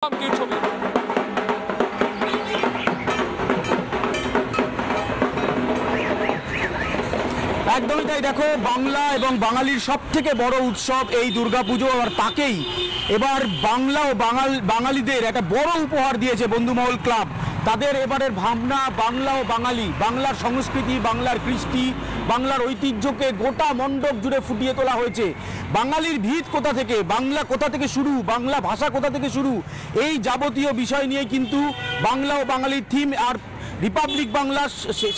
একদমই তাই। দেখো, বাংলা এবং বাঙালির সবথেকে বড় উৎসব এই দুর্গাপুজো, আর তাকেই এবার বাংলা ও বাঙালিদের একটা বড় উপহার দিয়েছে বন্ধুমহল ক্লাব। তাদের এবারের ভাবনা বাংলা ও বাঙালি, বাংলার সংস্কৃতি, বাংলার কৃষ্টি, বাংলার ঐতিহ্যকে গোটা মণ্ডপ জুড়ে ফুটিয়ে তোলা হয়েছে। বাঙালির ভিত কোথা থেকে, বাংলা কোথা থেকে শুরু, বাংলা ভাষা কোথা থেকে শুরু, এই যাবতীয় বিষয় নিয়ে কিন্তু বাংলা ও বাঙালির থিম। আর রিপাবলিক বাংলার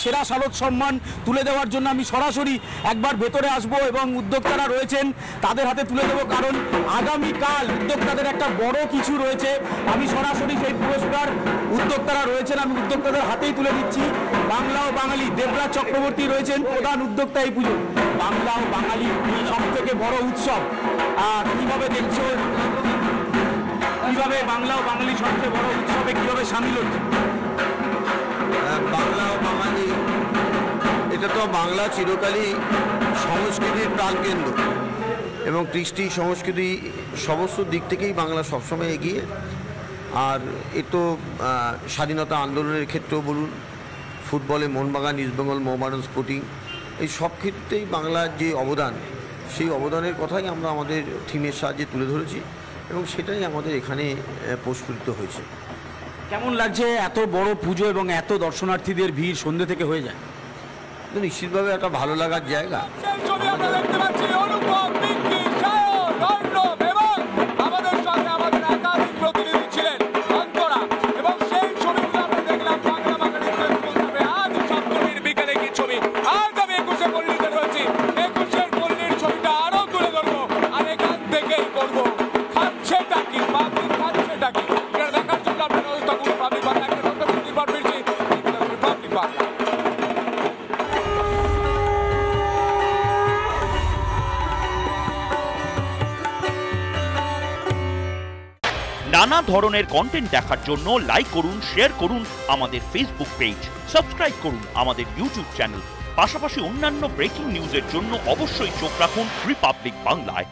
সেরা শারদ সম্মান তুলে দেওয়ার জন্য আমি সরাসরি একবার ভেতরে আসব এবং উদ্যোক্তারা রয়েছেন তাদের হাতে তুলে দেবো, কারণ আগামীকাল উদ্যোক্তাদের একটা বড় কিছু রয়েছে। আমি সরাসরি সেই পুরস্কার উদ্যোক্তারা রয়েছেন, আমি উদ্যোক্তাদের হাতেই তুলে দিচ্ছি। বাংলা ও বাঙালি, দেবরাজ চক্রবর্তী রয়েছেন প্রধান উদ্যোক্তা এই পুজো। বাংলা ও বাঙালি সব থেকে বড় উৎসব, আর কিভাবে দেখছো, কিভাবে বাংলা ও বাঙালি সবচেয়ে বড় উৎসবে কিভাবে সামিল হচ্ছে? বাংলা ও বাঙালি, এটা তো বাংলা চিরকালই সংস্কৃতির প্রাণকেন্দ্র এবং কৃষ্টি সংস্কৃতি সমস্ত দিক থেকেই বাংলা সবসময় এগিয়ে। আর এ তো স্বাধীনতা আন্দোলনের ক্ষেত্রেও বলুন, ফুটবলে মোহনবাগান, ইস্টবেঙ্গল মোহামেডান স্পোর্টিং, এই সব ক্ষেত্রেই বাংলার যে অবদান, সেই অবদানের কথাই আমরা আমাদের থিমের সাহায্যে তুলে ধরেছি এবং সেটাই আমাদের এখানে প্রস্ফুটিত হয়েছে। কেমন লাগছে এত বড় পুজো এবং এত দর্শনার্থীদের ভিড় সন্ধ্যে থেকে হয়ে যায়? নিশ্চিতভাবে একটা ভালো লাগার জায়গা। নানা ধরনের কন্টেন্ট দেখার জন্য লাইক করুন, শেয়ার করুন আমাদের ফেসবুক পেজ, সাবস্ক্রাইব করুন আমাদের ইউটিউব চ্যানেল। পাশাপাশি অন্যান্য ব্রেকিং নিউজের জন্য অবশ্যই চোখ রাখুন রিপাবলিক বাংলায়।